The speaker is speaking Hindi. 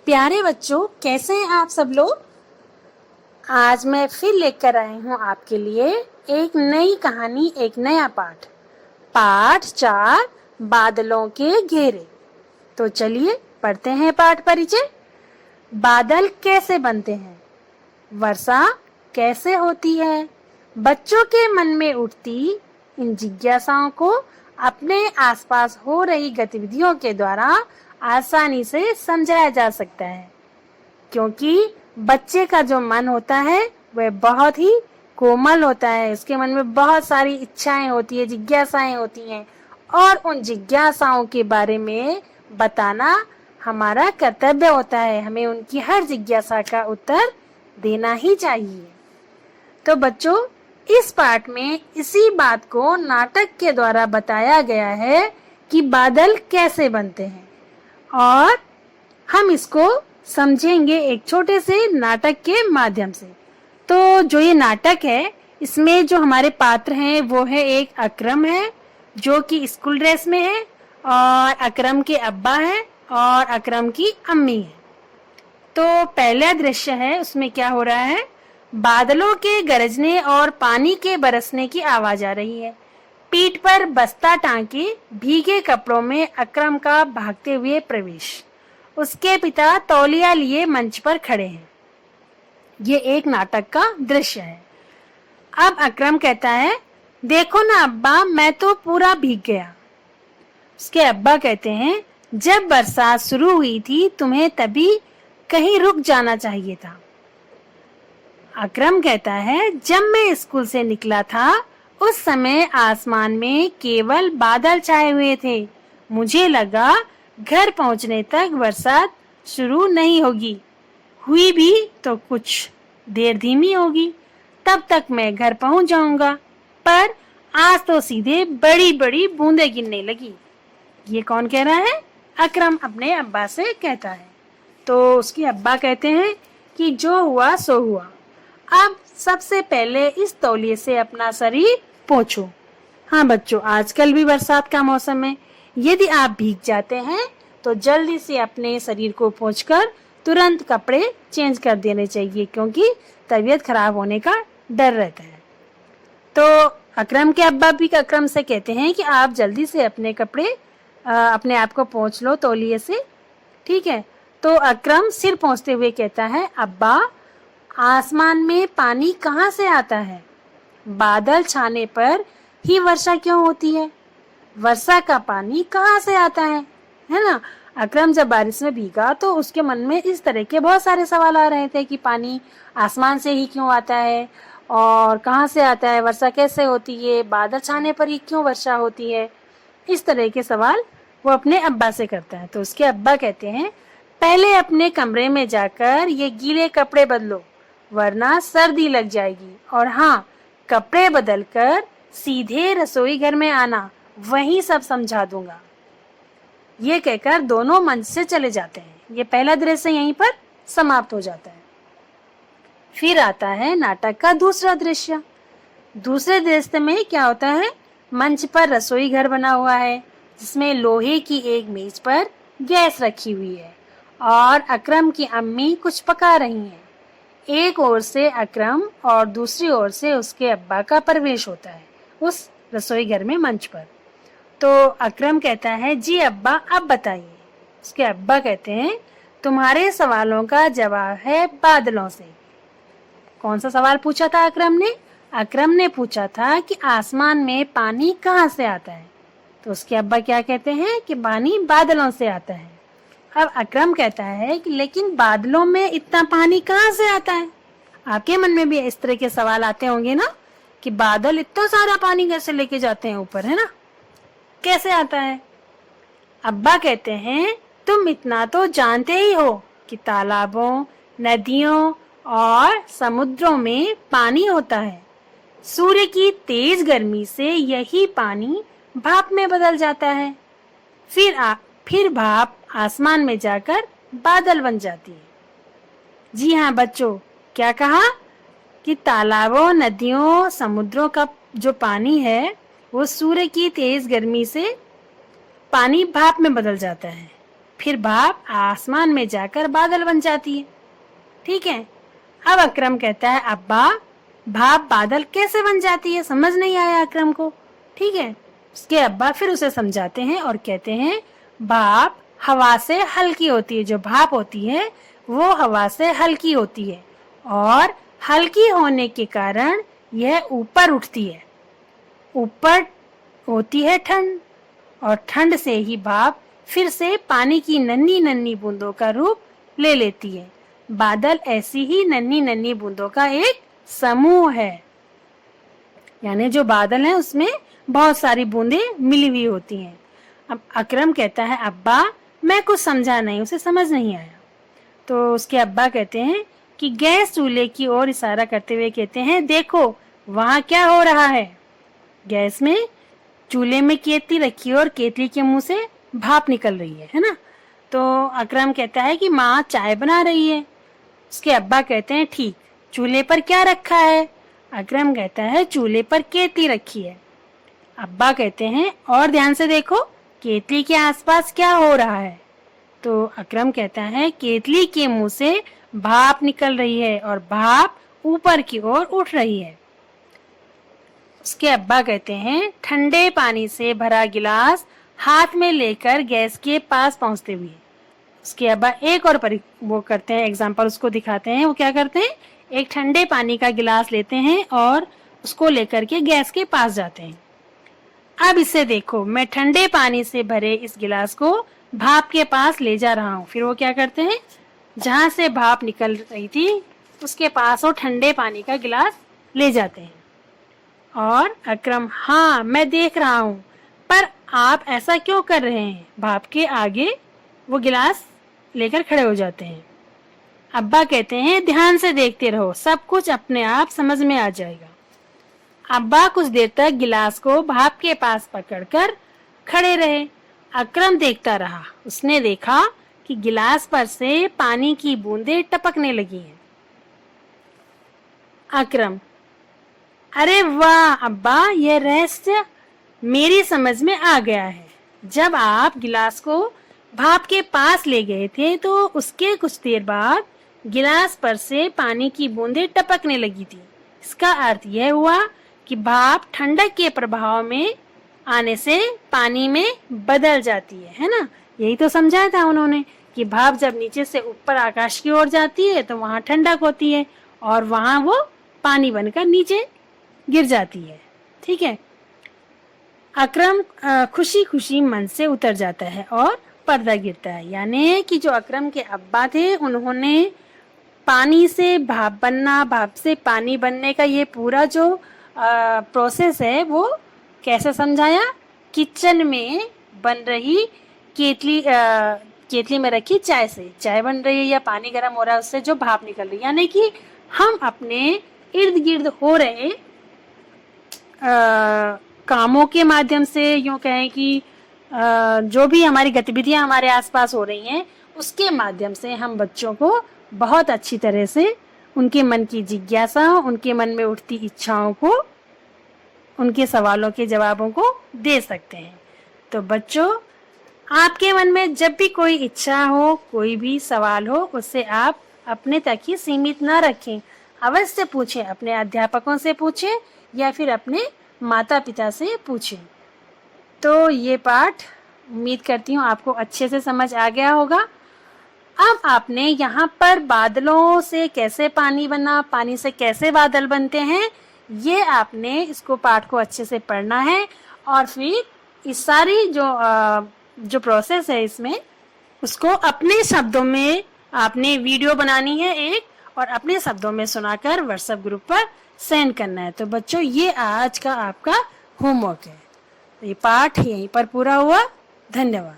प्यारे बच्चों, कैसे हैं आप सब लोग। आज मैं फिर लेकर आई हूँ आपके लिए एक नई कहानी, एक नया पाठ। पाठ 4, बादलों के घेरे। तो चलिए पढ़ते हैं पाठ परिचय। बादल कैसे बनते हैं, वर्षा कैसे होती है। बच्चों के मन में उठती इन जिज्ञासाओं को अपने आसपास हो रही गतिविधियों के द्वारा आसानी से समझाया जा सकता है, क्योंकि बच्चे का जो मन होता है वह बहुत ही कोमल होता है। उसके मन में बहुत सारी इच्छाएं होती है, जिज्ञासाएं होती हैं, और उन जिज्ञासाओं के बारे में बताना हमारा कर्तव्य होता है। हमें उनकी हर जिज्ञासा का उत्तर देना ही चाहिए। तो बच्चों, इस पाठ में इसी बात को नाटक के द्वारा बताया गया है कि बादल कैसे बनते हैं, और हम इसको समझेंगे एक छोटे से नाटक के माध्यम से। तो जो ये नाटक है, इसमें जो हमारे पात्र हैं वो है एक अकरम है जो कि स्कूल ड्रेस में है, और अकरम के अब्बा है और अकरम की अम्मी है। तो पहला दृश्य है, उसमें क्या हो रहा है, बादलों के गरजने और पानी के बरसने की आवाज आ रही है। पीठ पर बस्ता टांके भीगे कपड़ों में अकरम का भागते हुए प्रवेश। उसके पिता तौलिया लिए मंच पर खड़े हैं। ये एक नाटक का दृश्य है। अब अकरम कहता है, देखो ना अब्बा, मैं तो पूरा भीग गया। उसके अब्बा कहते हैं, जब बरसात शुरू हुई थी तुम्हें तभी कहीं रुक जाना चाहिए था। अकरम कहता है, जब मैं स्कूल से निकला था उस समय आसमान में केवल बादल छाए हुए थे। मुझे लगा घर पहुंचने तक बरसात शुरू नहीं होगी, हुई भी तो कुछ देर धीमी होगी, तब तक मैं घर पहुंच जाऊंगा। पर आज तो सीधे बड़ी बड़ी बूंदें गिरने लगी। ये कौन कह रहा है? अकरम अपने अब्बा से कहता है। तो उसके अब्बा कहते हैं कि जो हुआ सो हुआ, अब सबसे पहले इस तौलिए से अपना शरीर पोंछो। हाँ बच्चों, आजकल भी बरसात का मौसम है। यदि आप भीग जाते हैं तो जल्दी से अपने शरीर को पोंछकर तुरंत कपड़े चेंज कर देने चाहिए, क्योंकि तबीयत खराब होने का डर रहता है। तो अकरम के अब्बा भी अकरम से कहते हैं कि आप जल्दी से अपने कपड़े अपने आप को पोंछ लो तौलिए से, ठीक है। तो अकरम सिर पोंछते हुए कहता है, अब्बा आसमान में पानी कहाँ से आता है? बादल छाने पर ही वर्षा क्यों होती है? वर्षा का पानी कहाँ से आता है ना। अकरम जब बारिश में भीगा तो उसके मन में इस तरह के बहुत सारे सवाल आ रहे थे कि पानी आसमान से ही क्यों आता है, और कहाँ से आता है, वर्षा कैसे होती है, बादल छाने पर ही क्यों वर्षा होती है। इस तरह के सवाल वो अपने अब्बा से करता है। तो उसके अब्बा कहते हैं, पहले अपने कमरे में जाकर ये गीले कपड़े बदलो, वरना सर्दी लग जाएगी। और हाँ, कपड़े बदलकर सीधे रसोई घर में आना, वहीं सब समझा दूंगा। ये कहकर दोनों मंच से चले जाते हैं। ये पहला दृश्य यहीं पर समाप्त हो जाता है। फिर आता है नाटक का दूसरा दृश्य। दूसरे दृश्य में क्या होता है, मंच पर रसोई घर बना हुआ है, जिसमें लोहे की एक मेज पर गैस रखी हुई है और अकरम की अम्मी कुछ पका रही हैं। एक ओर से अकरम और दूसरी ओर से उसके अब्बा का प्रवेश होता है उस रसोई घर में मंच पर। तो अकरम कहता है, जी अब्बा अब बताइए। उसके अब्बा कहते हैं, तुम्हारे सवालों का जवाब है बादलों से। कौन सा सवाल पूछा था अकरम ने? अकरम ने पूछा था कि आसमान में पानी कहाँ से आता है। तो उसके अब्बा क्या कहते हैं कि पानी बादलों से आता है। अब अकरम कहता है कि लेकिन बादलों में इतना पानी कहाँ से आता है? आपके मन में भी इस तरह के सवाल आते होंगे ना, कि बादल इतना सारा पानी कैसे लेके जाते हैं ऊपर, है ना, कैसे आता है? अब्बा कहते हैं, तुम इतना तो जानते ही हो कि तालाबों, नदियों और समुद्रों में पानी होता है। सूर्य की तेज गर्मी से यही पानी भाप में बदल जाता है। फिर भाप आसमान में जाकर बादल बन जाती है। जी हाँ बच्चों, क्या कहा कि तालाबों, नदियों, समुद्रों का जो पानी है वो सूर्य की तेज गर्मी से पानी भाप में बदल जाता है। फिर भाप आसमान में जाकर बादल बन जाती है। ठीक है, अब अकरम कहता है अब्बा भाप बादल कैसे बन जाती है, समझ नहीं आया अकरम को। ठीक है, उसके अब्बा फिर उसे समझाते हैं और कहते हैं भाप हवा से हल्की होती है, जो भाप होती है वो हवा से हल्की होती है और हल्की होने के कारण यह ऊपर उठती है। ऊपर होती है ठंड और ठंड से ही भाप फिर से पानी की नन्ही नन्ही बूंदों का रूप ले लेती है। बादल ऐसी ही नन्ही नन्ही बूंदों का एक समूह है, यानी जो बादल है उसमें बहुत सारी बूंदें मिली हुई होती हैं। अब अकरम कहता है अब्बा मैं कुछ समझा नहीं, उसे समझ नहीं आया। तो उसके अब्बा कहते हैं कि गैस चूल्हे की ओर इशारा करते हुए कहते हैं देखो वहां क्या हो रहा है। गैस में चूल्हे में केतली रखी है और केतली के मुंह से भाप निकल रही है ना। तो अकरम कहता है कि माँ चाय बना रही है। उसके अब्बा कहते हैं ठीक, चूल्हे पर क्या रखा है? अकरम कहता है चूल्हे पर केतली रखी है। अब्बा कहते हैं और ध्यान से देखो केतली के आसपास क्या हो रहा है? तो अकरम कहता है केतली के मुंह से भाप निकल रही है और भाप ऊपर की ओर उठ रही है। उसके अब्बा कहते हैं ठंडे पानी से भरा गिलास हाथ में लेकर गैस के पास पहुंचते हुए। उसके अब्बा एक और वो करते हैं, एग्जाम्पल उसको दिखाते हैं। वो क्या करते हैं, एक ठंडे पानी का गिलास लेते हैं और उसको लेकर के गैस के पास जाते हैं। अब इसे देखो, मैं ठंडे पानी से भरे इस गिलास को भाप के पास ले जा रहा हूँ। फिर वो क्या करते हैं, जहां से भाप निकल रही थी उसके पास वो ठंडे पानी का गिलास ले जाते हैं। और अकरम हाँ मैं देख रहा हूँ, पर आप ऐसा क्यों कर रहे हैं? भाप के आगे वो गिलास लेकर खड़े हो जाते हैं। अब्बा कहते हैं ध्यान से देखते रहो, सब कुछ अपने आप समझ में आ जाएगा। अब्बा कुछ देर तक गिलास को भाप के पास पकड़कर खड़े रहे। अकरम देखता रहा। उसने देखा कि गिलास पर से पानी की बूंदें टपकने लगी हैं। अकरम अरे वाह अब्बा, यह रहस्य मेरी समझ में आ गया है। जब आप गिलास को भाप के पास ले गए थे तो उसके कुछ देर बाद गिलास पर से पानी की बूंदें टपकने लगी थी। इसका अर्थ यह हुआ कि भाप ठंडक के प्रभाव में आने से पानी में बदल जाती है ना। यही तो समझाया था उन्होंने कि भाप जब नीचे से ऊपर आकाश की ओर जाती है तो वहां ठंडक होती है और वहां वो पानी बनकर नीचे गिर जाती है। ठीक है, अकरम खुशी खुशी मन से उतर जाता है और पर्दा गिरता है। यानी कि जो अकरम के अब्बा थे उन्होंने पानी से भाप बनना, भाप से पानी बनने का ये पूरा जो प्रोसेस है वो कैसे समझाया? किचन में बन रही केतली में रखी चाय से चाय बन रही है या पानी गर्म हो रहा है उससे जो भाप निकल रही है। यानी कि हम अपने इर्द गिर्द हो रहे कामों के माध्यम से, यूँ कहें कि जो भी हमारी गतिविधियां हमारे आसपास हो रही हैं उसके माध्यम से हम बच्चों को बहुत अच्छी तरह से उनके मन की जिज्ञासा, उनके मन में उठती इच्छाओं को, उनके सवालों के जवाबों को दे सकते हैं। तो बच्चों, आपके मन में जब भी कोई इच्छा हो, कोई भी सवाल हो, उससे आप अपने तक ही सीमित ना रखें। अवश्य पूछें, अपने अध्यापकों से पूछें या फिर अपने माता पिता से पूछें। तो ये पाठ उम्मीद करती हूँ आपको अच्छे से समझ आ गया होगा। अब आपने यहाँ पर बादलों से कैसे पानी बना, पानी से कैसे बादल बनते हैं, ये आपने इसको पाठ को अच्छे से पढ़ना है और फिर इस सारी जो प्रोसेस है इसमें उसको अपने शब्दों में आपने वीडियो बनानी है एक और अपने शब्दों में सुनाकर व्हाट्सएप ग्रुप पर सेंड करना है। तो बच्चों, ये आज का आपका होमवर्क है। ये पाठ यहीं पर पूरा हुआ। धन्यवाद।